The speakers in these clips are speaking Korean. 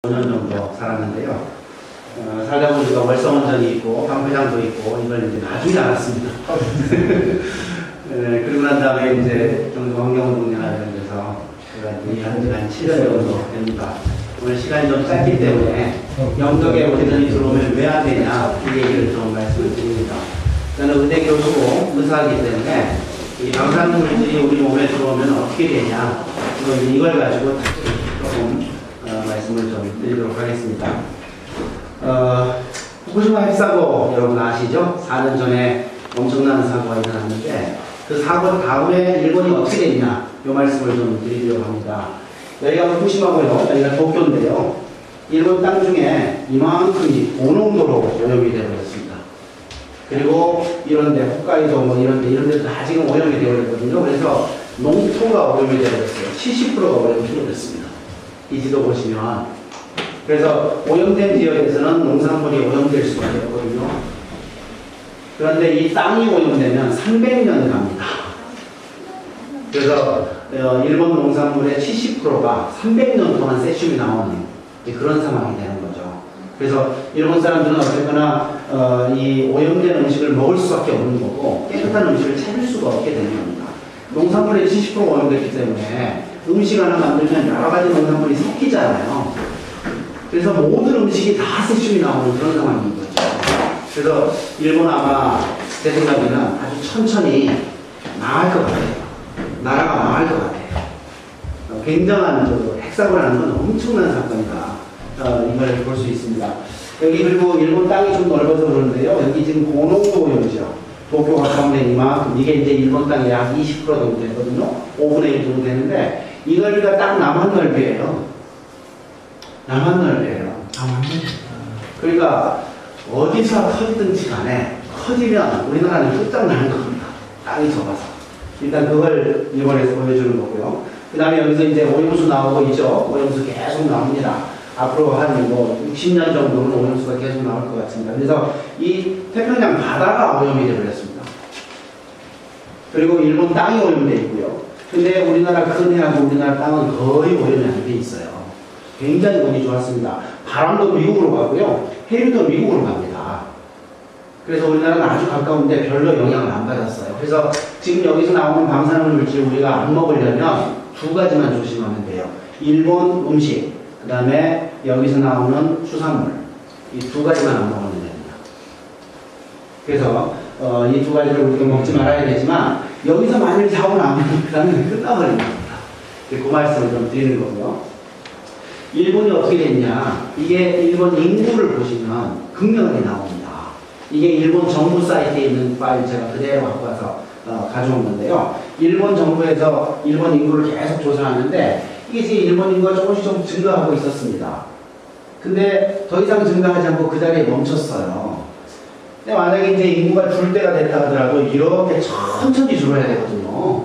5년 정도 살았는데요. 살다 보니까 월성원전이 있고 방패장도 있고 이걸 이제 나중에 알았습니다. 그리고 난 다음에 이제 환경운동연합 이런 데서 제가 이제 한 7년 정도 됩니다. 오늘 시간이 좀 짧기 때문에 영덕에 오래전이 들어오면 왜 안 되냐 이 얘기를 좀 말씀을 드립니다. 저는 의대 교수고 의사이기 때문에 이 방사능물질이 우리 몸에 들어오면 어떻게 되냐 이걸 가지고 조금 말씀을 좀 드리도록 하겠습니다. 후쿠시마 핵사고 여러분 아시죠? 4년 전에 엄청난 사고가 일어났는데 그 사고 다음에 일본이 어떻게 됐냐 이 말씀을 좀 드리려고 합니다. 여기가 후쿠시마고요. 여기가 도쿄인데요. 일본 땅 중에 이만큼이 고농도로 오염이 되어버렸습니다. 그리고 이런데 홋카이도 뭐 이런데 다 지금 오염이 되어버렸거든요. 그래서 농토가 오염이 되어버렸어요. 70%가 오염이 되어버렸습니다. 이 지도 보시면 그래서 오염된 지역에서는 농산물이 오염될 수밖에 없거든요. 그런데 이 땅이 오염되면 300년 갑니다. 그래서 일본 농산물의 70%가 300년 동안 세슘이 나오는 그런 상황이 되는 거죠. 그래서 일본 사람들은 어쨌거나 이 오염된 음식을 먹을 수밖에 없는 거고 깨끗한 음식을 찾을 수가 없게 되는 겁니다. 농산물의 70% 오염됐기 때문에 음식 하나 만들면 여러 가지 농산물이 섞이잖아요. 그래서 모든 음식이 다 세슘이 나오는 그런 상황인 거죠. 그래서 일본 아마 제 생각에는 아주 천천히 망할 것 같아요. 나라가 망할 것 같아요. 굉장한 핵사고라는 건 엄청난 사건이다. 이걸 볼 수 있습니다. 여기 그리고 일본 땅이 좀 넓어서 그러는데요. 여기 지금 고농도 오염이죠. 도쿄가 가운데 이만큼 이게 이제 일본 땅이 약 20% 정도 되거든요. 5분의 1 정도 되는데 이 넓이가 딱 남한 넓이에요. 남한 넓이에요. 그러니까 어디서 커지든지 간에 커지면 우리나라는 끝장나는 겁니다. 땅이 좁아서. 일단 그걸 일본에서 보여주는 거고요. 그 다음에 여기서 이제 오염수 나오고 있죠. 오염수 계속 나옵니다. 앞으로 한 60년 정도는 오염수가 계속 나올 것 같습니다. 그래서 이 태평양 바다가 오염이 되어버렸습니다. 그리고 일본 땅이 오염되어 있고요. 근데 우리나라 큰 해하고 우리나라 땅은 거의 오염이 안 돼 있어요. 굉장히 운이 좋았습니다. 바람도 미국으로 가고요. 해류도 미국으로 갑니다. 그래서 우리나라는 아주 가까운데 별로 영향을 안 받았어요. 그래서 지금 여기서 나오는 방사능 물질 우리가 안 먹으려면 두 가지만 조심하면 돼요. 일본 음식, 그 다음에 여기서 나오는 수산물. 이 두 가지만 안 먹으면 됩니다. 그래서 이 두 가지를 우리가 먹지 말아야 되지만 여기서 만일 사고 나면 그 다음에 끝나버리는 겁니다. 그 말씀을 좀 드리는 거고요. 일본이 어떻게 됐냐. 이게 일본 인구를 보시면 극명하게 나옵니다. 이게 일본 정부 사이트에 있는 파일 제가 그대로 갖고 와서 가져온 건데요. 일본 정부에서 일본 인구를 계속 조사하는데 이게 지금 일본 인구가 조금씩 증가하고 있었습니다. 근데 더 이상 증가하지 않고 그 자리에 멈췄어요. 근데 만약에 이제 인구가 줄 때가 됐다 하더라도 이렇게 천천히 줄어야 되거든요.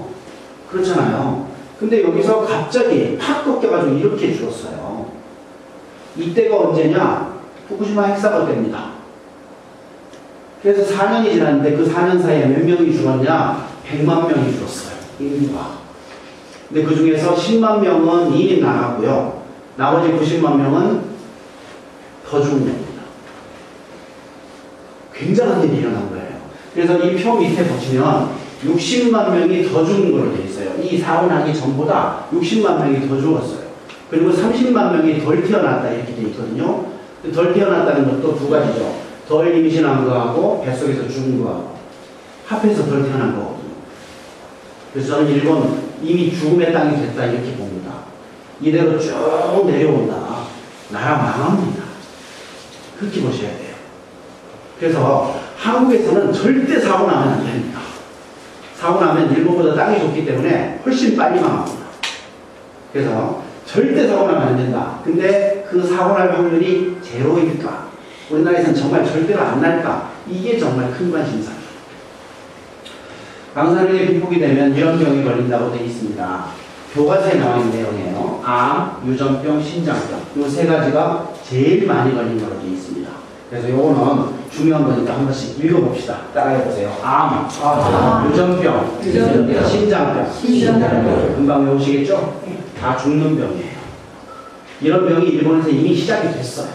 그렇잖아요. 근데 여기서 갑자기 팍 꺾여가지고 이렇게 줄었어요. 이때가 언제냐? 후쿠시마 핵사고 때입니다. 그래서 4년이 지났는데 그 4년 사이에 몇 명이 죽었냐? 100만 명이 죽었어요. 인구가. 근데 그 중에서 10만 명은 이미 나갔고요. 나머지 90만 명은 더 죽은 겁니다. 굉장한 일이 일어난 거예요. 그래서 이 표 밑에 보시면 60만 명이 더 죽은 걸로 되어 있어요. 이 사고 나기 전보다 60만 명이 더 죽었어요. 그리고 30만 명이 덜 태어났다 이렇게 되어 있거든요. 덜 태어났다는 것도 두 가지죠. 덜 임신한 거하고 뱃속에서 죽은 거하고 합해서 덜 태어난 거거든요. 그래서 저는 일본 이미 죽음의 땅이 됐다 이렇게 봅니다. 이대로 쭉 내려온다. 나라 망합니다. 그렇게 보셔야 돼요. 그래서 한국에서는 절대 사고 나면 안 됩니다. 사고 나면 일본보다 땅이 좋기 때문에 훨씬 빨리 망합니다. 그래서 절대 사고 나면 안 된다. 근데 그 사고 날 확률이 제로일까? 우리나라에서는 정말 절대로 안 날까? 이게 정말 큰 관심사입니다. 방사능에 비폭이 되면 이런 병이 걸린다고 되어 있습니다. 교과서에 나와 있는 내용이에요. 암, 유전병, 신장병. 이 세 가지가 제일 많이 걸린 걸로 되어 있습니다. 그래서 요거는 중요한 거니까 한 번씩 읽어봅시다. 따라해보세요. 암, 유전병, 신장병. 금방 외우시겠죠? 다 죽는 병이에요. 이런 병이 일본에서 이미 시작이 됐어요.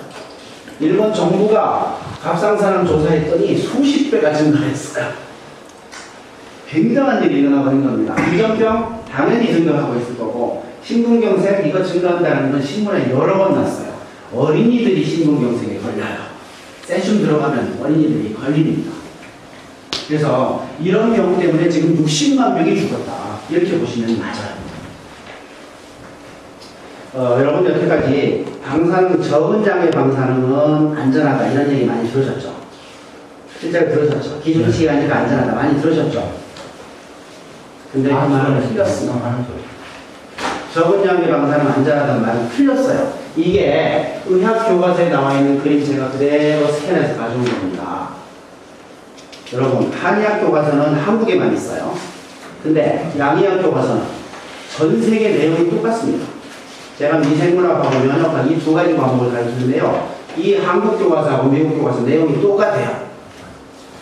일본 정부가 갑상선암 조사했더니 수십 배가 증가했어요. 굉장한 일이 일어나버린 겁니다. 유전병 당연히 증가하고 있을 거고, 심근경색 이거 증가한다는 건 신문에 여러 번 났어요. 어린이들이 심근경색에 걸려요. 세슘 들어가면 어린이들이 걸립니다. 그래서 이런 경우 때문에 지금 60만 명이 죽었다. 이렇게 보시면 맞아요. 여러분 여태까지 적은 장의 방사능은 안전하다 이런 얘기 많이 들으셨죠? 실제로 들으셨죠? 기준치가 아니라 안전하다 많이 들으셨죠? 근데 그 말은 틀렸습니다. 적은 양의 방사능은 안전하다는 말은 틀렸어요. 이게 의학 교과서에 나와 있는 그림체가 그대로 스캔해서 가져온 겁니다. 여러분 한의학 교과서는 한국에만 있어요. 근데 양의학 교과서는 전 세계 내용이 똑같습니다. 제가 미생물학하고 면역학 이 두 가지 과목을 가르치는데요. 이 한국 교과서하고 미국 교과서 내용이 똑같아요.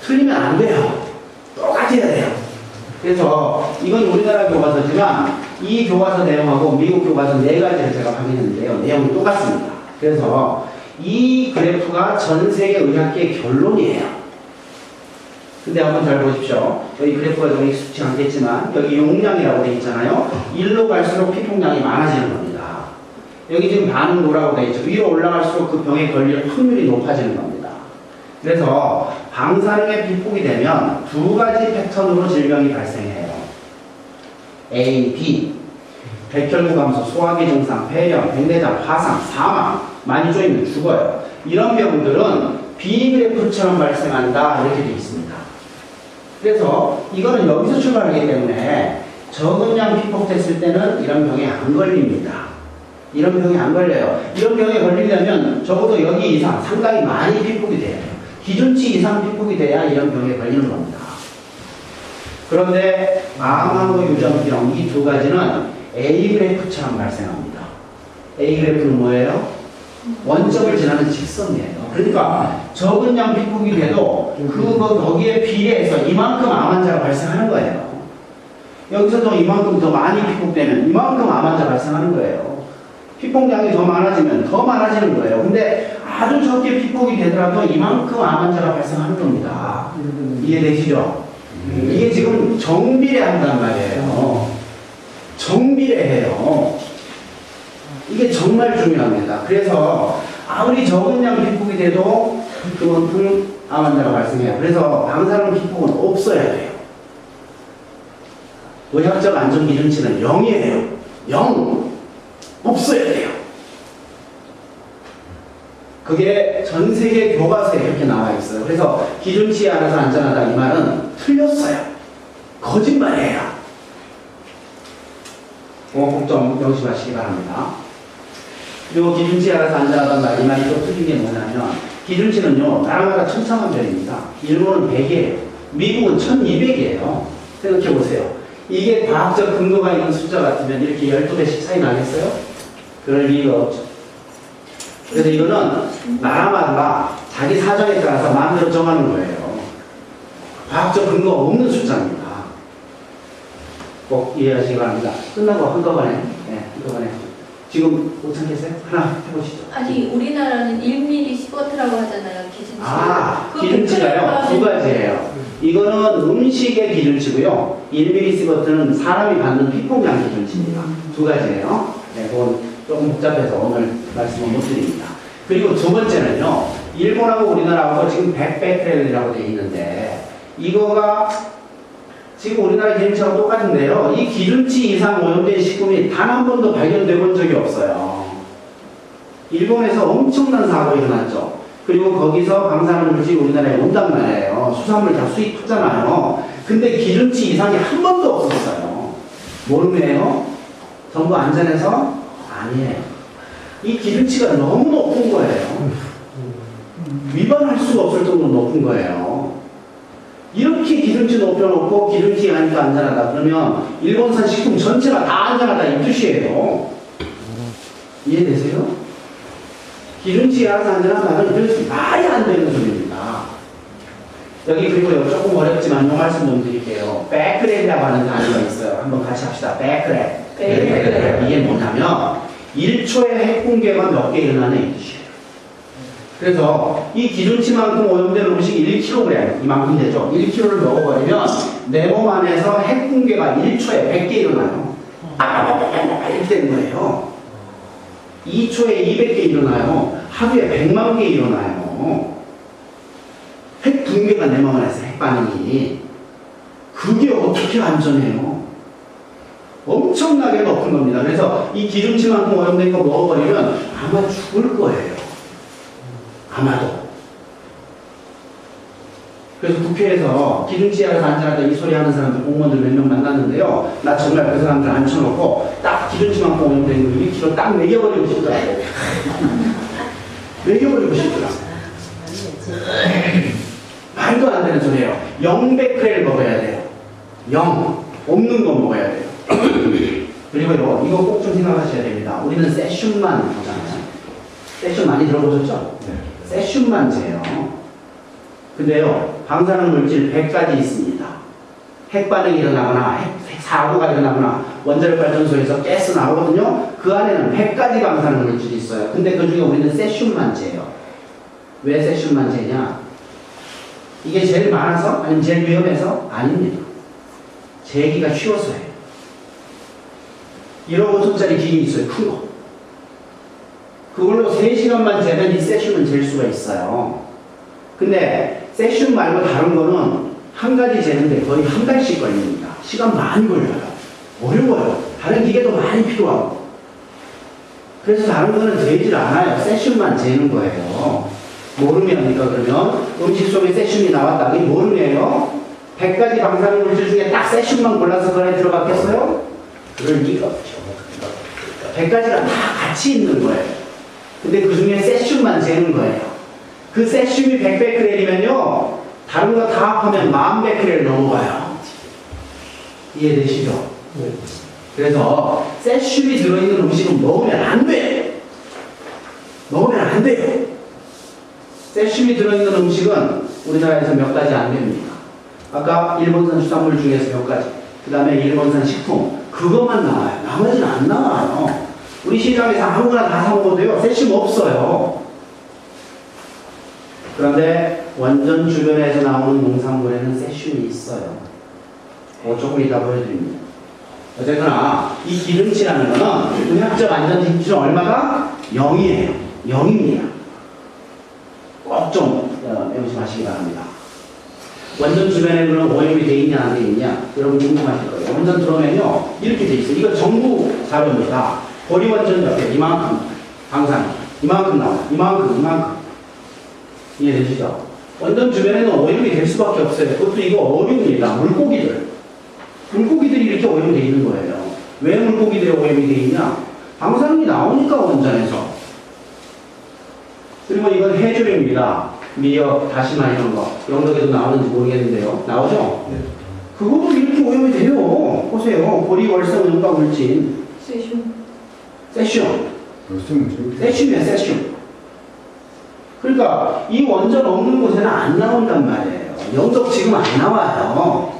틀리면 안 돼요. 똑같아야 돼요. 그래서 이건 우리나라 교과서지만 이 교과서 내용하고 미국 교과서 네 가지를 제가 확인했는데요. 내용이 똑같습니다. 그래서 이 그래프가 전 세계 의학계의 결론이에요. 근데 한번 잘 보십시오. 여기 그래프가 좀 익숙치 않겠지만 여기 용량이라고 되어 있잖아요. 일로 갈수록 피폭량이 많아지는 겁니다. 여기 지금 반은 노라고 되어 있죠. 위로 올라갈수록 그 병에 걸릴 확률이 높아지는 겁니다. 그래서 방사능에 피폭이 되면 두 가지 패턴으로 질병이 발생해요. A, B. 백혈구 감소, 소화기 증상, 폐렴, 백내장, 화상, 사망. 많이 쪼이면 죽어요. 이런 병들은 B 그래프처럼 발생한다. 이렇게 되어 있습니다. 그래서 이거는 여기서 출발하기 때문에 적은 양 피폭됐을 때는 이런 병에 안 걸립니다. 이런 병에 안 걸려요. 이런 병에 걸리려면 적어도 여기 이상 상당히 많이 피폭이 돼요. 기준치 이상 피폭이 돼야 이런 병에 걸리는 겁니다. 그런데 암하고 유전병 이 두 가지는 A 그래프처럼 발생합니다. A 그래프는 뭐예요? 원점을 지나는 직선이에요. 그러니까 적은 양 피폭이 돼도 거기에 비례해서 이만큼 암 환자가 발생하는 거예요. 여기서도 이만큼 더 많이 피폭되면 이만큼 암 환자 발생하는 거예요. 피폭량이 더 많아지면 더 많아지는 거예요. 근데 아주 적게 피폭이 되더라도 이만큼 암 환자가 발생하는 겁니다. 이해되시죠? 이게 지금 정비례한단 말이에요. 정비례해요. 이게 정말 중요합니다. 그래서 아무리 적은 양 피폭이 돼도 그만큼 암 환자가 발생해요. 그래서 방사능 피폭은 없어야 돼요. 의학적 안전 기준치는 0이에요. 0. 없어야 돼요. 그게 전 세계 교과서에 이렇게 나와 있어요. 그래서 기준치에 알아서 안전하다 이 말은 틀렸어요. 거짓말이에요. 꼭 좀 명심하시기 바랍니다. 그리고 기준치에 알아서 안전하다는 말, 이 말이 또 틀린 게 뭐냐면 기준치는요 나라마다 천차만별입니다. 일본은 100이에요. 미국은 1200이에요. 생각해 보세요. 이게 과학적 근거가 있는 숫자 같으면 이렇게 12배씩 차이 나겠어요? 그럴 리가 없죠. 그래서 이거는 나라마다 자기 사정에 따라서 마음대로 정하는 거예요. 과학적 근거 없는 숫자입니다. 꼭 이해하시기 바랍니다. 끝나고 한꺼번에, 한꺼번에. 지금 못 참겠어요? 하나 해보시죠. 아니, 우리나라는 1mm 시버트라고 하잖아요, 기준치. 기준치가요? 두 가지예요. 이거는 음식의 기준치고요. 1mm 시버트는 사람이 받는 피폭량 기준치입니다. 두 가지예요. 네, 그건 조금 복잡해서 오늘 말씀을 못 드립니다. 그리고 두 번째는요, 일본하고 우리나라하고 지금 100베크렐이라고 되어 있는데, 이거가 지금 우리나라 기준치하고 똑같은데요, 이 기준치 이상 오염된 식품이 단 한 번도 발견돼 본 적이 없어요. 일본에서 엄청난 사고가 일어났죠. 그리고 거기서 방사능 물질이 우리나라에 온단 말이에요. 수산물 다 수입하잖아요. 근데 기준치 이상이 한 번도 없었어요. 모르네요. 전부 안전해서? 아니에요. 이 기준치가 너무 높은 거예요. 위반할 수가 없을 정도로 높은 거예요. 이렇게 기준치 높여놓고 기준치 하니까 안전하다. 그러면 일본산 식품 전체가 다 안전하다 이 뜻이에요. 이해되세요? 기준치에 알아서 안전하다는 그래서 말이 안 되는 소리입니다. 여기 그리고 조금 어렵지만 요 말씀 좀 드릴게요. 베크렐이라고 하는 단어가 있어요. 한번 같이 합시다. 베크렐. 이게 뭐냐면 1초에 핵 붕괴가 몇 개 일어나냐 이 뜻이에요. 그래서 이 기준치만큼 오염된 음식이 1kg, 이만큼 되죠. 1kg를 먹어버리면 내 몸 안에서 핵 붕괴가 1초에 100개 일어나요. 이렇게 되는 거예요. 2초에 200개 일어나요. 하루에 100만 개 일어나요. 핵 붕괴가 내 몸 안에서 핵 반응이. 그게 어떻게 안전해요? 엄청나게 높은 겁니다. 그래서 이 기준치만큼 오염된 거 먹어버리면 아마 죽을 거예요. 아마도. 그래서 국회에서 기준치하에서 안전하다 이 소리 하는 사람들, 공무원들 몇 명 만났는데요. 나 정말 그 사람들 앉혀놓고 딱 기준치만큼 오염된 거 1kg 딱 매겨버리고 싶더라고요. 매겨버리고 싶더라고요. 말도 안 되는 소리예요. 0베크렐 먹어야 돼요. 0. 없는 거 먹어야 돼요. 그리고요, 이거 꼭 좀 생각하셔야 됩니다. 우리는 세슘만 보잖아요. 세슘 많이 들어보셨죠? 네. 세슘만 재요. 근데요, 방사능 물질 100가지 있습니다. 핵 반응이 일어나거나, 핵 사고가 일어나거나, 원자력 발전소에서 가스 나오거든요. 그 안에는 100가지 방사능 물질이 있어요. 근데 그 중에 우리는 세슘만 재요. 왜 세슘만 재냐? 이게 제일 많아서? 아니면 제일 위험해서? 아닙니다. 재기가 쉬워서예요. 1억 5천짜리 기계 있어요. 큰 거. 그걸로 3시간만 재면 이 세슘은 잴 수가 있어요. 근데 세슘 말고 다른 거는 한 가지 재는데 거의 한 달씩 걸립니다. 시간 많이 걸려요. 어려워요. 다른 기계도 많이 필요하고. 그래서 다른 거는 재질 않아요. 세슘만 재는 거예요. 모름이니까 그러면 음식 속에 세슘이 나왔다. 이게 모름이에요. 100가지 방사능 물질 중에 딱 세슘만 골라서 그 안에 들어갔겠어요? 그럴 리가 없죠. 100가지가 다 같이 있는 거예요. 근데 그 중에 세슘만 재는 거예요. 그 세슘이 100베크렐이면요, 다른 거 다 합하면 10,000베크렐 넘어가요. 이해되시죠? 네. 그래서 세슘이 들어있는 음식은 먹으면 안 돼. 먹으면 안 돼요. 세슘이 들어있는 음식은 우리나라에서 몇 가지 안 됩니다. 아까 일본산 수산물 중에서 몇 가지, 그 다음에 일본산 식품, 그것만 나와요. 나머지는 안 나와요. 우리 시장에서 아무거나 다 사먹어도 돼요. 세슘 없어요. 그런데 원전 주변에서 나오는 농산물에는 세슘이 있어요. 조금 이따 보여드립니다. 어쨌거나 이 기름칠하는 거는 의학적 안전 기준 얼마가? 0이에요. 0입니다. 꼭 좀 명심하시기 바랍니다. 원전 주변에 그런 오염이 돼 있냐 안 돼 있냐 여러분 궁금하실 거예요. 원전 들어오면요 이렇게 돼 있어요. 이거 정부 자료입니다. 보리원전 옆에 이만큼 방사능 이만큼 나와요. 이만큼 이해되시죠? 원전 주변에는 오염이 될 수밖에 없어요. 그것도 이거 어류입니다. 물고기들이 이렇게 오염돼 있는 거예요. 왜 물고기들이 오염이 돼 있냐? 방사능이 나오니까 원전에서. 그리고 이건 해조류입니다. 미역, 다시마 이런 거. 영덕에도 나오는지 모르겠는데요. 나오죠? 네. 그것도 이렇게 오염이 돼요. 보세요. 보리, 월성, 용과 물질. 세슘이야, 세슘. 그러니까 이 원전 없는 곳에는 안 나온단 말이에요. 영덕 지금 안 나와요.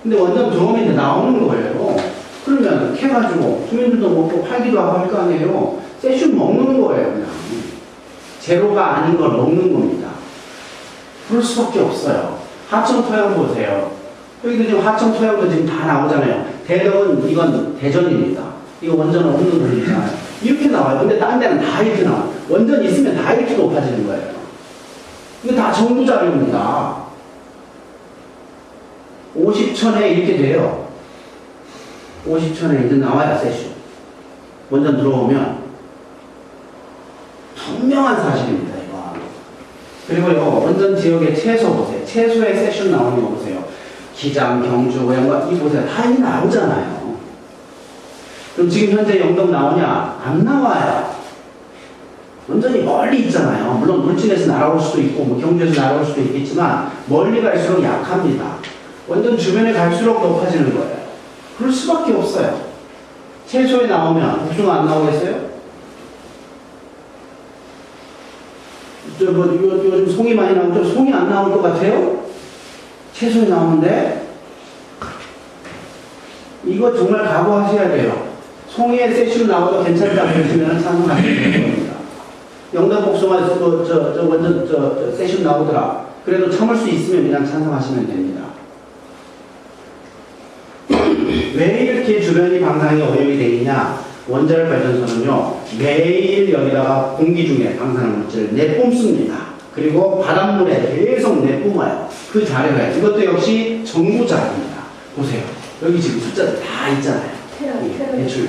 근데 원전 들어오면 이제 나오는 거예요. 그러면 캐가지고 주민들도 먹고 팔기도 하고 할 거 아니에요. 세슘 먹는 거예요, 그냥. 제로가 아닌 걸 먹는 겁니다. 그럴 수밖에 없어요. 하청 토양 보세요. 여기도 지금 하청 토양도 지금 다 나오잖아요. 대덕은 이건 대전입니다. 이거 원전 없는 돌이잖아요. 이렇게 나와요. 근데 딴 데는 다 이렇게 나와요. 원전 있으면 다 이렇게 높아지는 거예요. 이거 다 정부 자료입니다. 50천에 이렇게 돼요. 50천에 이제 나와야 세슘. 원전 들어오면 분명한 사실입니다. 이거. 그리고요 원전 지역의 채소 보세요. 채소에 세슘 나오는 거 보세요. 기장, 경주, 오양과 이 보세요. 다 이 나오잖아요. 그럼 지금 현재 영덕 나오냐? 안 나와요. 원전이 멀리 있잖아요. 물론 물진에서 날아올 수도 있고 뭐 경주에서 날아올 수도 있겠지만 멀리 갈수록 약합니다. 원전 주변에 갈수록 높아지는 거예요. 그럴 수밖에 없어요. 채소에 나오면 복숭아 안 나오겠어요? 요즘 송이 많이 나오죠? 송이 안 나올 것 같아요? 채소에 나오는데 이거 정말 각오하셔야 돼요. 송이에 세슘 나와도 괜찮다고 해주면 찬성하시면 되는 겁니다. 영단 복숭아에서 완전 세슘 나오더라. 그래도 참을 수 있으면 그냥 찬성하시면 됩니다. 왜 이렇게 주변이 방사능에 오염이 되어 있냐? 원자력 발전소는요, 매일 여기다가 공기 중에 방사능 물질을 내뿜습니다. 그리고 바닷물에 계속 내뿜어요. 그 자료에 이것도 역시 정부자료입니다. 보세요. 여기 지금 숫자들 다 있잖아요. 대출.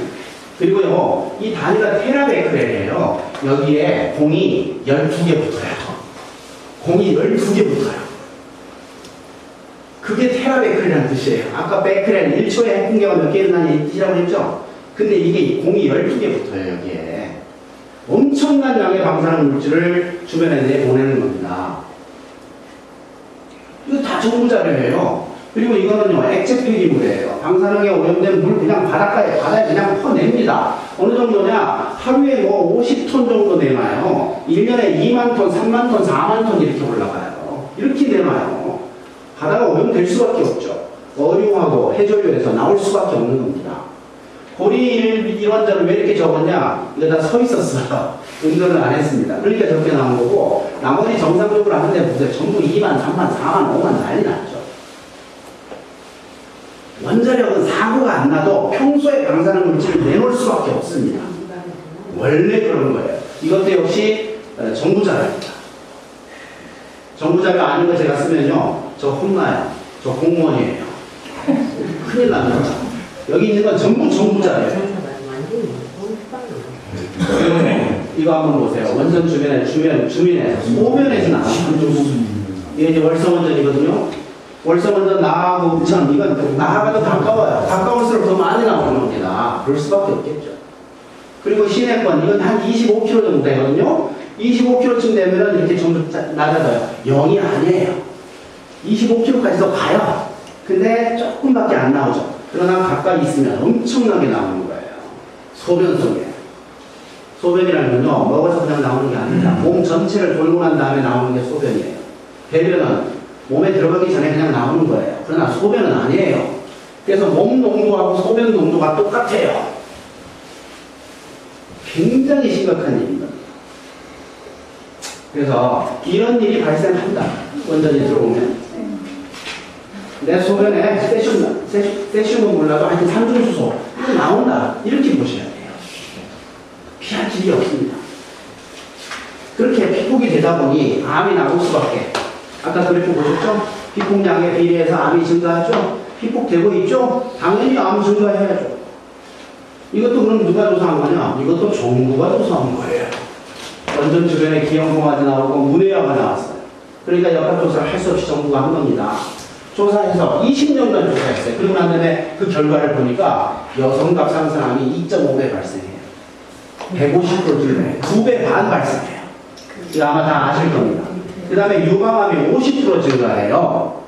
그리고요, 이 단위가 테라베크렐이에요. 여기에 공이 12개 붙어요. 공이 12개 붙어요. 그게 테라베크렐이라는 뜻이에요. 아까 베크렐 1초에 핵붕괴가 몇 개 일어나냐고 했죠? 근데 이게 공이 12개 붙어요, 여기에. 엄청난 양의 방사능 물질을 주변에 내보내는 겁니다. 이거 다 정부 자료예요. 그리고 이거는요, 액체 폐기물이에요. 방사능에 오염된 물 그냥 바다에 그냥 퍼냅니다. 어느 정도냐? 하루에 뭐 50톤 정도 내놔요. 1년에 2만 톤, 3만 톤, 4만 톤 이렇게 올라가요. 이렇게 내놔요. 바다가 오염될 수밖에 없죠. 어류하고 해조류에서 나올 수밖에 없는 겁니다. 고리 일원자를 왜 이렇게 적었냐? 이거 다 서 있었어요. 운전을 안 했습니다. 그러니까 적게 나온 거고, 나머지 정상적으로 하는데 보세요. 전부 2만, 3만, 4만, 5만 난리 났죠. 원자력은 사고가 안 나도 평소에 방사능 물질을 내놓을 수밖에 없습니다. 원래 그런 거예요. 이것도 역시 정부자료입니다. 정부자료 아닌 거 제가 쓰면요, 저 혼나요. 저 공무원이에요. 큰일 납니다. 여기 있는 건 전부 정부자료예요. 이거 한번 보세요. 원전 주민에서 소변에서 나온 이게 이제 월성원전이거든요. 월성원전 나하고 우천, 이건 나하고도 가까워요. 가까울수록 더 많이 나오는 겁니다. 그럴 수밖에 없겠죠. 그리고 시내권, 이건 한 25km 정도 되거든요. 25km쯤 되면은 이렇게 전부 낮아져요. 0이 아니에요. 25km까지도 가요. 근데 조금밖에 안 나오죠. 그러나 가까이 있으면 엄청나게 나오는 거예요. 소변 속에. 소변이라는 건요, 먹어서 그냥 나오는 게 아닙니다. 몸 전체를 돌고 난 다음에 나오는 게 소변이에요. 배변은 몸에 들어가기 전에 그냥 나오는 거예요. 그러나 소변은 아니에요. 그래서 몸 농도하고 소변 농도가 똑같아요. 굉장히 심각한 일입니다. 그래서 이런 일이 발생한다. 원전이 들어오면. 내 소변에 세슘은 몰라도 하여튼 산중수소 이거 나온다. 이렇게 보셔야 돼요. 피할 길이 없습니다. 그렇게 피폭이 되다 보니 암이 나올 수밖에. 아까 그래프 보셨죠? 피폭량에 비례해서 암이 증가하죠? 피폭되고 있죠? 당연히 암 증가해야죠. 이것도 그럼 누가 조사한 거냐? 이것도 정부가 조사한 거예요. 원전 주변에 기형공화제 나오고 문해화가 나왔어요. 그러니까 역학조사를 할 수 없이 정부가 한 겁니다. 조사해서 20년간 조사했어요. 그리고 난 다음에 그 결과를 보니까 여성갑 상승암이 2.5배 발생해요. 150% 증가해요. 2배 반 발생해요. 이거 아마 다 아실 겁니다. 그 다음에 유방암이 50% 증가해요.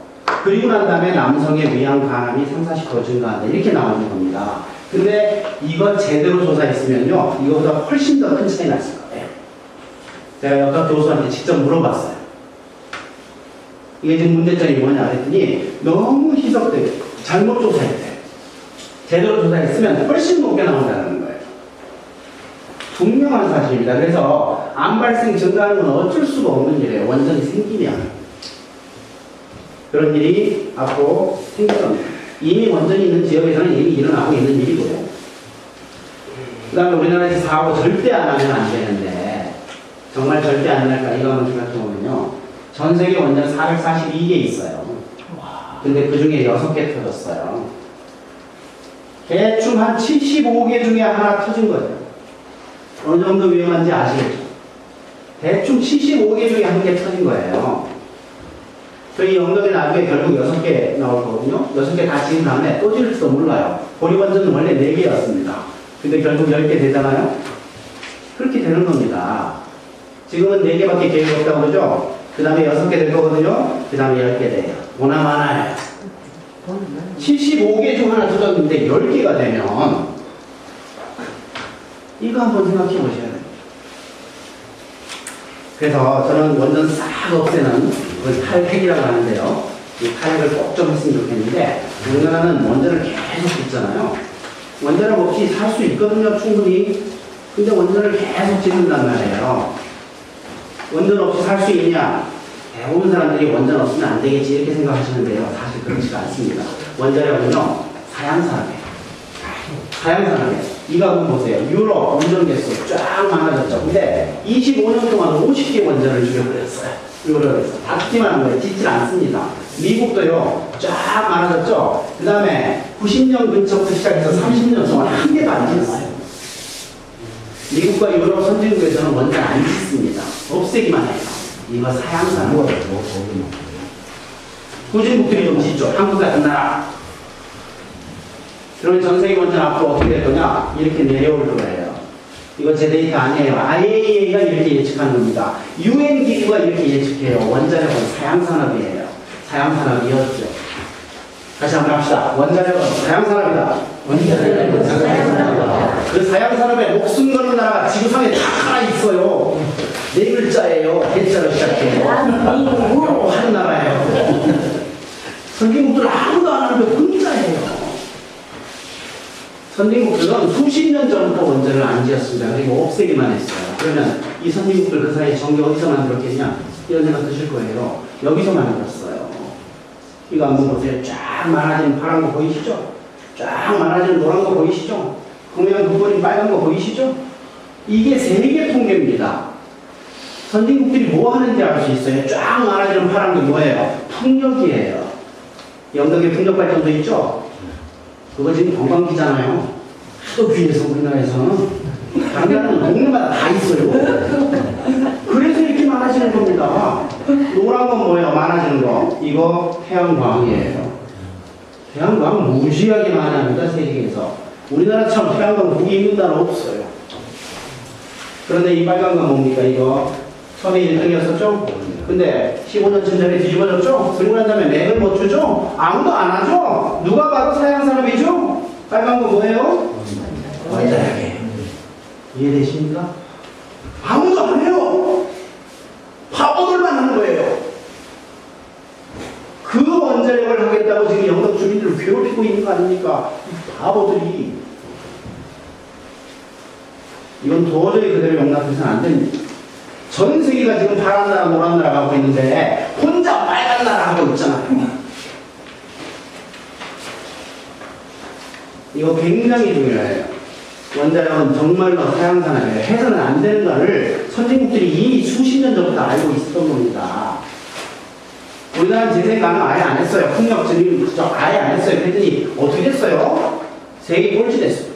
그리고 난 다음에 남성의 위암, 간암이 30-40% 증가한다. 이렇게 나오는 겁니다. 근데 이거 제대로 조사했으면요, 이거보다 훨씬 더 큰 차이 났을 거예요. 제가 역학 교수한테 직접 물어봤어요. 이게 지금 문제점이 뭐냐 그랬더니 너무 희석되게 잘못 조사했대요. 제대로 조사했으면 훨씬 높게 나온다는 거예요. 분명한 사실입니다. 그래서 암 발생 증가하는 건 어쩔 수가 없는 일이에요. 원전이 생기면. 그런 일이 앞으로 생길 겁니다. 이미 원전이 있는 지역에서는 이미 일어나고 있는 일이고요. 그 다음에 우리나라에서 사고 절대 안 하면 안 되는데, 정말 절대 안 할까? 이거 한번 생각해보면요. 전 세계 원전 442개 있어요. 근데 그 중에 6개 터졌어요. 대충 한 75개 중에 하나 터진 거죠. 어느 정도 위험한지 아시겠죠? 대충 75개 중에 한 개 터진 거예요. 저희 영덕에 나중에 결국 6개 나올 거거든요. 6개 다 지은 다음에 또 지을지도 몰라요. 보리원전은 원래 4개였습니다. 근데 결국 10개 되잖아요? 그렇게 되는 겁니다. 지금은 4개밖에 계획이 없다고 그러죠? 그 다음에 6개 될 거거든요. 그 다음에 10개 돼요. 보나 마나요. 75개 중 하나 터졌는데 10개가 되면 이거 한번 생각해 보셔야 돼요. 그래서 저는 원전 싹 없애는 그 탈핵이라고 하는데요. 이 탈핵을 꼭 좀 했으면 좋겠는데, 우리나라는 원전을 계속 짓잖아요. 원자력 없이 살 수 있거든요, 충분히. 근데 원전을 계속 짓는단 말이에요. 원전 없이 살 수 있냐? 대부분 사람들이 원전 없으면 안 되겠지 이렇게 생각하시는데요. 사실 그렇지가 않습니다. 원자력은요, 사양산업이에요. 사양산업이에요. 이거 한번 보세요. 유럽 원전 개수 쫙 많아졌죠. 근데 25년 동안 50개 원전을 줄여버렸어요. 유럽에서. 다 짓기만 한 거예요. 짓질 않습니다. 미국도요, 쫙 많아졌죠. 그 다음에 90년 근처부터 시작해서 30년 동안 한 개도 안 짓었어요. 미국과 유럽 선진국에서는 원전 안 짓습니다. 없애기만 해요. 이거 사양산업. 후진국들이 좀 짓죠. 한국 같은 나라. 그러면 전 세계 원전 앞으로 어떻게 될 거냐? 이렇게 내려올 거예요. 이거 제 데이터 아니에요. IAEA가 이렇게 예측하는 겁니다. UN 기구가 이렇게 예측해요. 원자력은 사양산업이에요. 사양산업이었죠. 다시 한번 합시다. 원자력은 사양산업이다. 원자력은 사양산업이다. 그 사양산업에 목숨 거는 나라가 지구상에 다 하나 있어요. 네 글자예요. 대자로 시작해요. 하는 나라예요. 선진국들은 아무도 안 하는데 혼자예요. 선진국들은 수십 년 전부터 원전을 안 지었습니다. 그리고 없애기만 했어요. 그러면 이 선진국들 그 사이에 전기 어디서 만들었겠냐? 이런 생각 드실 거예요. 여기서 만들었어요. 이거 한번 보세요. 쫙 많아진 파란 거 보이시죠? 쫙 많아진 노란 거 보이시죠? 그냥 그거리 빨간 거 보이시죠? 이게 세계 통계입니다. 선진국들이 뭐 하는지 알 수 있어요. 쫙 많아지는 파란 게 뭐예요? 풍력이에요. 영덕에 풍력 발전소 있죠? 그거 지금 관광지잖아요. 하도 귀해서 우리나라에서는. 다른 나라는 동네마다 다 있어요. 그래서 이렇게 많아지는 겁니다. 노란 건 뭐예요? 많아지는 거. 이거 태양광이에요. 태양광 무지하게 많이 합니다. 세계에서. 우리나라처럼 태양광 보기 있는 나라 없어요. 그런데 이 빨간 건 뭡니까? 이거 처음에 1등이었었죠? 근데 15년쯤 전에 뒤집어졌죠? 그리고 난 다음에 맥을 못 주죠? 아무도 안 하죠? 누가 봐도 사양산업이죠? 빨간 거 뭐예요? 원자력이에요. 이해되십니까? 아무도 안 해요. 바보들만 하는 거예요. 그 원자력을 하겠다고 지금 영덕 주민들을 괴롭히고 있는 거 아닙니까? 이 바보들이. 이건 도저히 그대로 용납해서는 안 됩니다. 전 세계가 지금 파란 나라, 노란 나라 가고 있는데 혼자 빨간 나라 하고 있잖아요. 이거 굉장히 중요해요. 원자력은 정말로 사양산업이에요. 해서는 안 되는 거를 선진국들이 이미 수십 년 전부터 알고 있었던 겁니다. 우리나라는 재생가능 아예 안 했어요. 풍력 증인 그저 아예 안 했어요. 그랬더니 어떻게 됐어요? 세계 꼴찌 됐어요.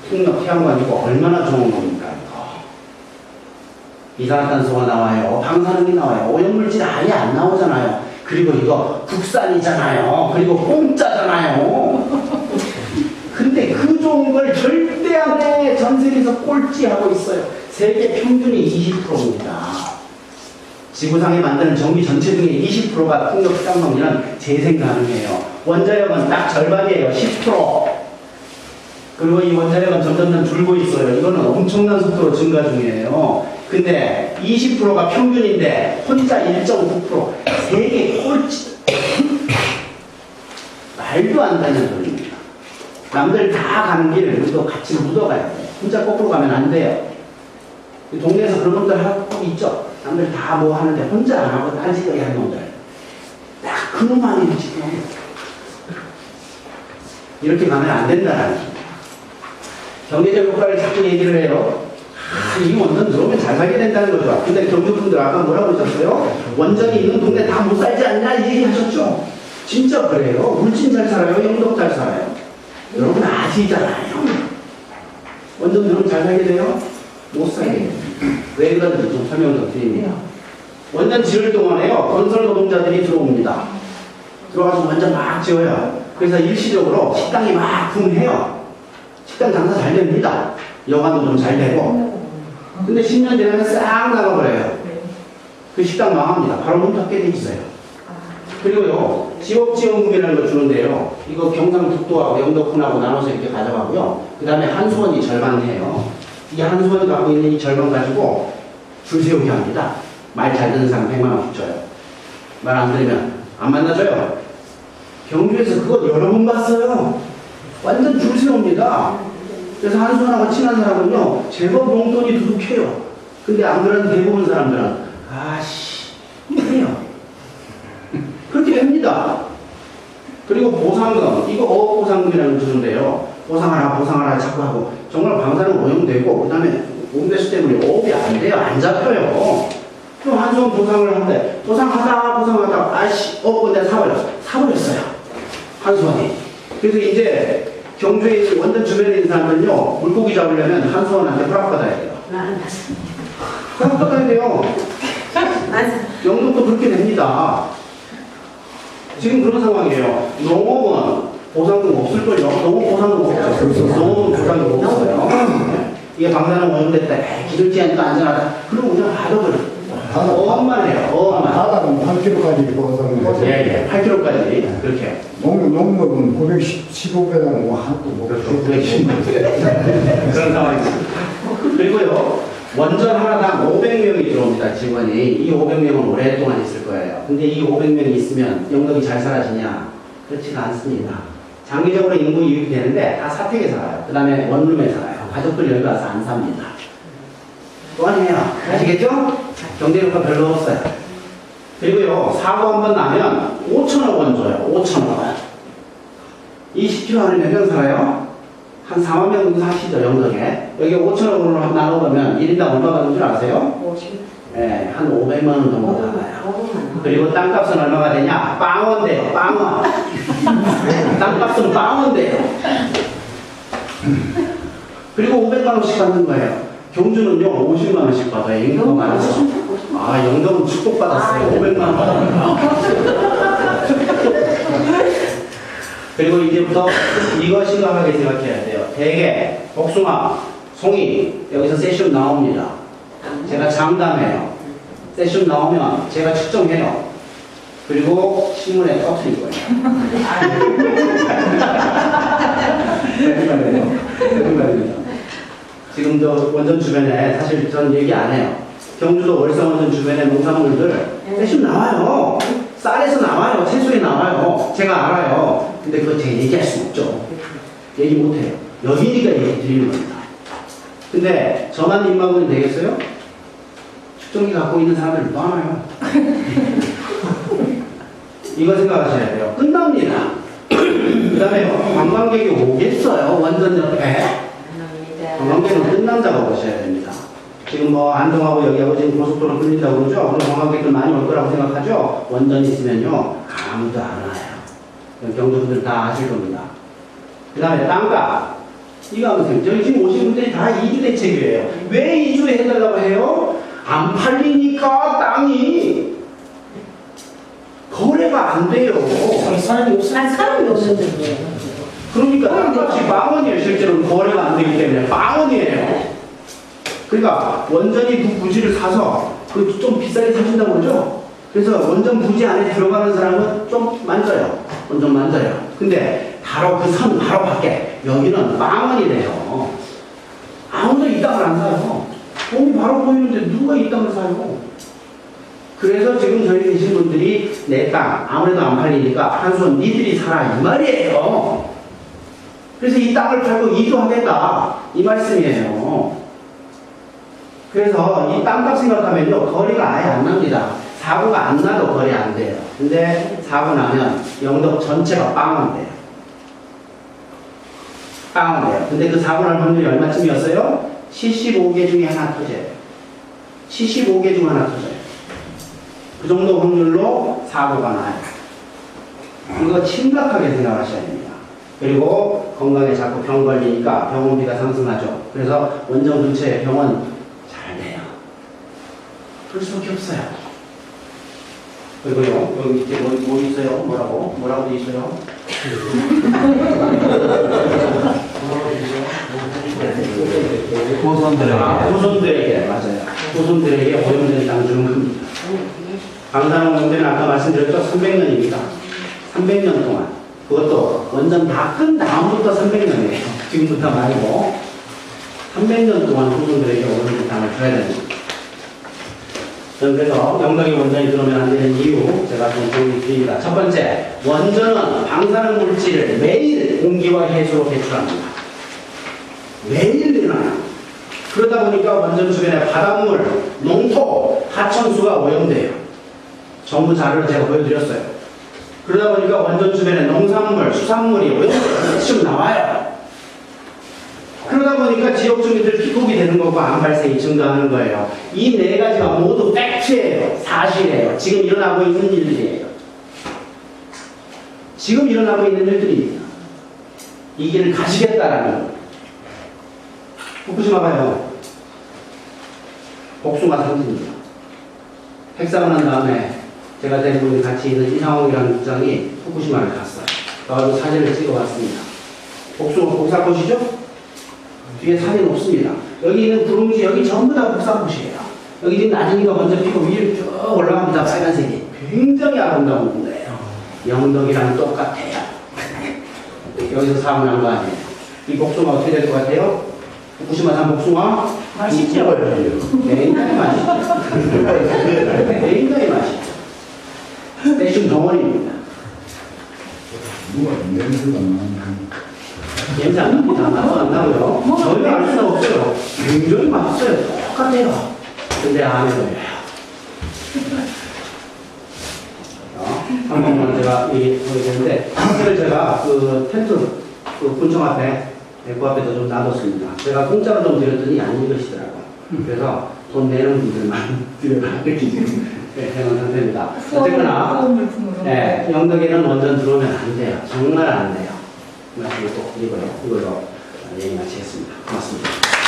풍력 태양광이고 얼마나 좋은 겁니까? 이산화탄소가 나와요. 방사능이 나와요. 오염물질 아예 안 나오잖아요. 그리고 이거 국산이잖아요. 그리고 공짜잖아요. 근데 그 좋은 걸 절대 안 해. 전 세계에서 꼴찌하고 있어요. 세계 평균이 20%입니다. 지구상에 만드는 전기 전체 중에 20%가 풍력 태양광이란 재생 가능해요. 원자력은 딱 절반이에요. 10%. 그리고 이 원자력은 점점 줄고 있어요. 이거는 엄청난 속도로 증가 중이에요. 근데 20%가 평균인데 혼자 1.9% 세계 꼴찌. 말도 안 되는 소리입니다. 남들 다 가는 길을 우리도 같이 묻어가야 돼요. 혼자 거꾸로 가면 안 돼요. 동네에서 그런 놈들 하고 있죠. 남들 다 뭐 하는데 혼자 안 하고 딴짓거리 하는 놈들. 딱 그놈만이 지금 이렇게 가면 안 된다라는 거죠. 경제적 효과를 자꾸 얘기를 해요. 이 원전 들어오면 잘 살게 된다는 거죠. 근데 경주분들 아까 뭐라고 하셨어요? 원전이 있는 동네 다 못 살지 않냐 이 얘기 하셨죠? 진짜 그래요. 울진 잘 살아요? 영덕 잘 살아요? 여러분 아시잖아요. 원전 들어오면 잘 살게 돼요? 못 살게 돼요. 왜 그런지 좀 설명 좀 드립니다. 원전 지을 동안에요. 건설 노동자들이 들어옵니다. 들어가서 원전 막 지어요. 그래서 일시적으로 식당이 막 붐해요. 식당 장사 잘 됩니다. 여관도 좀 잘 되고. 근데 10년 지나면 싹 나가버려요. 그 식당 망합니다. 바로 문 닫게 돼 있어요. 그리고요, 지역지원금이라는 걸 주는데요. 이거 경상북도하고 영덕군하고 나눠서 이렇게 가져가고요. 그 다음에 한수원이 절반 해요. 이 한수원이 갖고 있는 이 절반 가지고 줄 세우게 합니다. 말 잘 듣는 사람 100만원 줘요. 말 안 들으면 안 만나줘요. 경주에서 그거 여러 번 봤어요. 완전 줄 세웁니다. 그래서 한수원하고 친한 사람은요, 제법 용돈이 두둑해요. 근데 안 그래도 대부분 사람들은, 아씨, 해요. 그렇게 됩니다. 그리고 보상금, 이거 어보상금이라는 거 주는데요. 보상하라 자꾸 하고, 정말 방사능 오염되고, 그 다음에 홈대수 때문에 어업이 안 돼요. 안 잡혀요. 그럼 한수원 보상을 하는데, 보상하다, 아씨, 내가 사버렸어요. 한수원이. 그래서 이제 경주에 있는 원전 주변에 있는 사람들은요, 물고기 잡으려면 한수원한테 허락받아야 돼요. 허락받아야 돼요. 영동도 그렇게 됩니다. 지금 그런 상황이에요. 농업은 보상금 없을걸요? 농업 보상금 없죠. 농업은 보상금 없어요. 이게 방사능 오염됐다. 기름지 하니까 안전하다. 그럼 그냥 받아버려. 어업만 해요. 어업만. 바닥은 8kg까지 보상을 예, 8kg까지. 그렇게. 농업은 915배당 뭐 한도 뭐. 그렇죠. 그런 상황입니다. 그리고요, 원전 하나당 500명이 들어옵니다, 직원이. 이 500명은 오랫동안 있을 거예요. 근데 이 500명이 있으면 영덕이 잘 사라지냐? 그렇지가 않습니다. 장기적으로 인구 유입이 되는데 다 사택에 살아요. 그 다음에 원룸에 살아요. 가족들 여기 와서 안 삽니다. 또한해요. 아시겠죠? 경제효과 별로 없어요. 그리고요, 사고 한 번 나면 5천억 원 줘요. 5천억 원. 20km 안에 몇 명 살아요? 한 4만 명 정도 사시죠, 영덕에. 여기 5천억 원으로 나눠보면 1인당 얼마 받는 줄 아세요? 50. 네, 한 500만 원 정도 나가요. 그리고 땅값은 얼마가 되냐? 빵원 돼요, 빵원. 땅값은 빵원 돼요. 그리고 500만 원씩 받는 거예요. 경주는요, 50만 원씩 받아요. 인구가 많아서. 아, 영덕은 축복받았어요. 500만 원 받아요. 그리고 이제부터 이거 심각하게 생각해야 돼요. 대게, 복숭아, 송이, 여기서 세슘 나옵니다. 제가 장담해요. 세슘 나오면 제가 측정해요. 그리고 신문에 떠뜨릴 거예요. 거짓말이에요. 지금 저 원전 주변에 사실 전 얘기 안 해요. 경주도 월성 원전 주변에 농산물들 세슘 나와요. 쌀에서 나와요. 채소에 나와요. 제가 알아요. 근데 그거 제가 얘기할 수 없죠. 얘기 못해요. 여기니까 얘기 드리는 겁니다. 근데 저만 입막으면 되겠어요? 측정기 갖고 있는 사람들 많아요. 이거 생각하셔야 돼요. 끝납니다. 그 다음에 관광객이 오겠어요. 원전 옆에. 관광객은 끝난 다고 보셔야 됩니다. 지금 뭐 안동하고 여기하고 지금 고속도로 끌린다고 그러죠? 그럼 관광객들 많이 올 거라고 생각하죠? 원전이 있으면요, 아무도 안 와요. 경주분들 다 아실 겁니다. 그 다음에 땅값. 이거 하면 저희 지금 오신 분들이 다 이주 대책이에요. 왜 이주해 해달라고 해요? 안 팔리니까 땅이 거래가 안 돼요. 사람이 없는데. 그러니까 땅값이 빵원이에요. 실제로는 거래가 안 되기 때문에 빵원이에요. 그러니까 원전이 그 부지를 사서 그 좀 비싸게 사준다고 그러죠. 그래서 원전 부지 안에 들어가는 사람은 좀 만져요. 원전 만져요. 근데 바로 그 선 바로 밖에 여기는 빵원이래요. 아무도 이 땅을 안 사요. 돈이 바로 보이는데 누가 이 땅을 사요? 그래서 지금 저희 계신 분들이 내 땅 아무래도 안 팔리니까 한수원 니들이 사라 이 말이에요. 그래서 이 땅을 팔고 이주하겠다 이 말씀이에요. 그래서 이 땅값 생각하면요, 거리가 아예 안 납니다. 사고가 안 나도 거리 안 돼요. 근데 사고 나면 영덕 전체가 빵원 돼요. 빵원 돼요. 근데 그 사고 날 확률이 얼마쯤이었어요? 75개 중에 하나 터져요. 75개 중 하나 터져요. 그 정도 확률로 사고가 나요. 이거 심각하게 생각하셔야 됩니다. 그리고 건강에 자꾸 병 걸리니까 병원비가 상승하죠. 그래서 원전 근처에 병원 잘 돼요. 그럴 수밖에 없어요. 그리고요, 여기 밑에 뭐 있어요? 뭐라고 돼 있어요? 후손들에게, 맞아요. 후손들에게 오염된 땅 주는 겁니다. 방사능 오염되는 아까 말씀드렸죠? 300년입니다. 300년 동안. 그것도 원전 다 끝 다음부터 300년이에요. 지금부터 말고. 300년 동안 후손들에게 오염된 땅을 줘야 됩니다. 저는 그래서 영덕이 원전이 들어오면 안 되는 이유 제가 좀 정리 드립니다. 첫 번째, 원전은 방사능 물질을 매일 공기와 해수로 배출합니다. 매일 일어나요. 그러다 보니까 원전 주변에 바닷물, 농토, 하천수가 오염돼요. 전부 자료를 제가 보여드렸어요. 그러다 보니까 원전 주변에 농산물, 수산물이 오염돼서 좀 나와요. 그러다 보니까 지역 주민들 피폭이 되는 거고 암 발생이 증가하는 거예요. 이 네 가지가 모두 팩트예요. 사실이에요. 지금 일어나고 있는 일들이에요. 지금 일어나고 있는 일들입니다. 이 길을 가시겠다라는 거예요. 후쿠시마 가요. 복숭아 상징입니다. 핵사고 난 다음에 제가 대부분 같이 있는 이상홍이라는 국장이 후쿠시마를 갔어요. 가서 사진을 찍어봤습니다. 복사 보시죠? 뒤에 사진 없습니다. 여기 있는 구름지 여기 전부 다 복사꽃이에요. 여기 지금 나중이가 먼저 피고 위로 쭉 올라갑니다. 빨간색이. 굉장히 아름다운 군데예요. 영덕이랑 똑같아요. 여기서 사고 난 거 아니에요. 이 복숭아 어떻게 될 것 같아요? 후쿠시마산 복숭아? 맛있죠? 굉장히 맛있죠. 굉장히 맛있죠. 대충 덩어리입니다. 누가 냄새가 나는 냄새 안 납니다. 안 나고요. 저희가 알 수는 없어요. 굉장히 맛있어요. 똑같아요. 근데 안에 걸려요. 한 번만 제가 얘기했는데, 사실 제가 그 텐트, 그 군청 앞에, 그 앞에서 좀 놔뒀습니다. 제가 공짜로 좀 드렸더니 안 읽으시더라고요. 그래서 돈 내는 분들만 드려라. 이렇게 해놓은 상태입니다. 어쨌거나, 네, 영덕에는 원전 들어오면 안 돼요. 정말 안 돼요. 말씀을 꼭 드리고요. 이걸로 얘기 마치겠습니다. 고맙습니다.